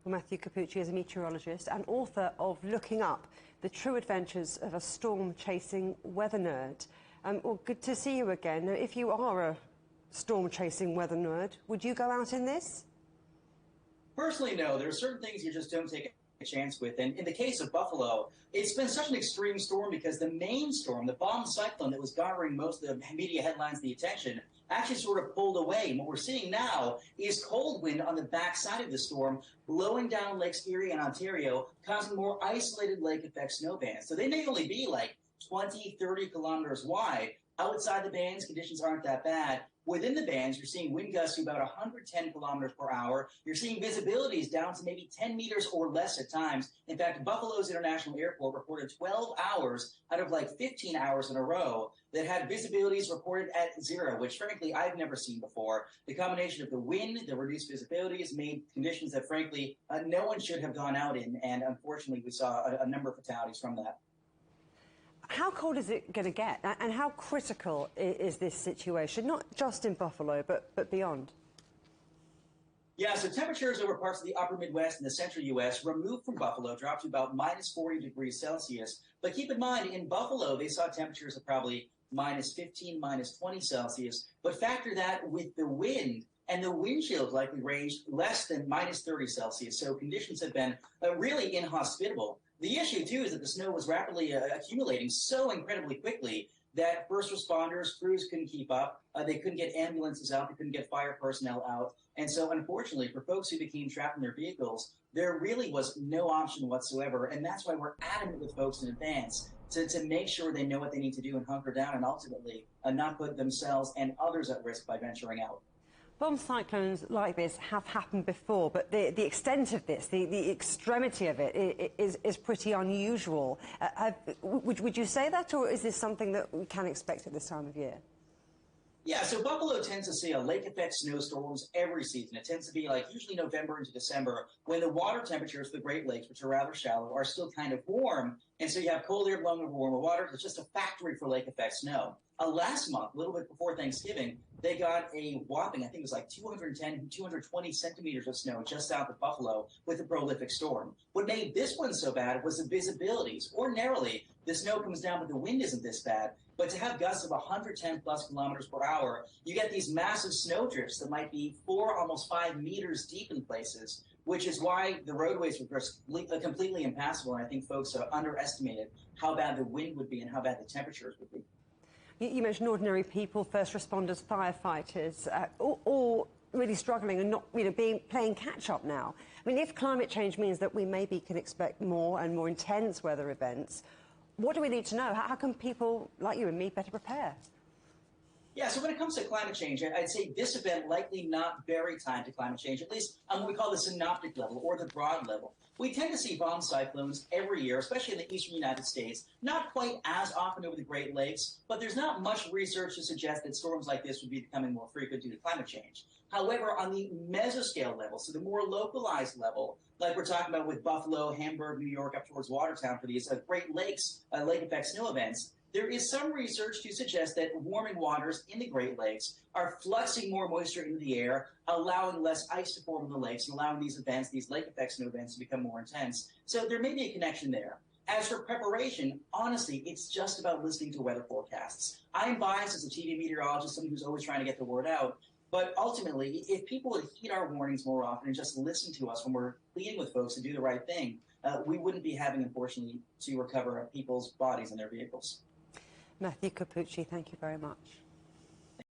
Well, Matthew Cappucci is a meteorologist and author of Looking Up, The True Adventures of a Storm-Chasing Weather Nerd. Well, good to see you again. Now, if you are a storm-chasing weather nerd, would you go out in this? Personally, no. There are certain things you just don't take a chance with. And in the case of Buffalo, it's been such an extreme storm because the main storm, the bomb cyclone that was garnering most of the media headlines, the attention, actually sort of pulled away. And what we're seeing now is cold wind on the backside of the storm blowing down Lakes Erie and Ontario, causing more isolated lake effect snow bands. So they may only be like 20, 30 kilometers wide. Outside the bands, conditions aren't that bad. Within the bands, you're seeing wind gusts to about 110 kilometers per hour. You're seeing visibilities down to maybe 10 meters or less at times. In fact, Buffalo's International Airport reported 12 hours out of like 15 hours in a row that had visibilities reported at zero, which frankly I've never seen before. The combination of the wind, the reduced visibilities made conditions that frankly no one should have gone out in, and unfortunately we saw a number of fatalities from that. How cold is it going to get, and how critical is this situation, not just in Buffalo, but beyond? Yeah, so temperatures over parts of the upper Midwest and the central U.S. removed from Buffalo dropped to about minus 40 degrees Celsius. But keep in mind, in Buffalo, they saw temperatures of probably minus 15, minus 20 Celsius. But factor that with the wind, and the wind chills likely ranged less than minus 30 Celsius. So conditions have been really inhospitable. The issue, too, is that the snow was rapidly accumulating so incredibly quickly that first responders, crews couldn't keep up. They couldn't get ambulances out. They couldn't get fire personnel out. And so, unfortunately, for folks who became trapped in their vehicles, there really was no option whatsoever. And that's why we're adamant with folks in advance to make sure they know what they need to do and hunker down and ultimately not put themselves and others at risk by venturing out. Bomb cyclones like this have happened before, but the extent of this, the extremity of it is pretty unusual. Would you say that, or is this something that we can expect at this time of year? Yeah, so Buffalo tends to see a lake effect snowstorms every season. It tends to be like usually November into December when the water temperatures for the Great Lakes, which are rather shallow, are still kind of warm. And so you have cold air blowing over warmer water. It's just a factory for lake effect snow. Last month, a little bit before Thanksgiving, they got a whopping, I think it was like 210, 220 centimeters of snow just south of Buffalo with a prolific storm. What made this one so bad was the visibilities. Ordinarily, the snow comes down, but the wind isn't this bad. But to have gusts of 110 plus kilometers per hour, you get these massive snow drifts that might be 4, almost 5 meters deep in places, which is why the roadways were completely impassable. And I think folks underestimated how bad the wind would be and how bad the temperatures would be. You mentioned ordinary people, first responders, firefighters, all really struggling and not, playing catch-up now. I mean, if climate change means that we maybe can expect more and more intense weather events, what do we need to know? How can people like you and me better prepare? Yeah, so when it comes to climate change, I'd say this event likely not very timed to climate change, at least on what we call the synoptic level or the broad level. We tend to see bomb cyclones every year, especially in the eastern United States, not quite as often over the Great Lakes, but there's not much research to suggest that storms like this would be becoming more frequent due to climate change. However, on the mesoscale level, so the more localized level, like we're talking about with Buffalo, Hamburg, New York, up towards Watertown for these Great Lakes lake effect snow events, there is some research to suggest that warming waters in the Great Lakes are fluxing more moisture into the air, allowing less ice to form in the lakes and allowing these events, these lake effect snow events, to become more intense. So there may be a connection there. As for preparation, honestly, it's just about listening to weather forecasts. I'm biased as a TV meteorologist, someone who's always trying to get the word out. But ultimately, if people would heed our warnings more often and just listen to us when we're pleading with folks to do the right thing, we wouldn't be having, unfortunately, to recover people's bodies and their vehicles. Matthew Cappucci, thank you very much.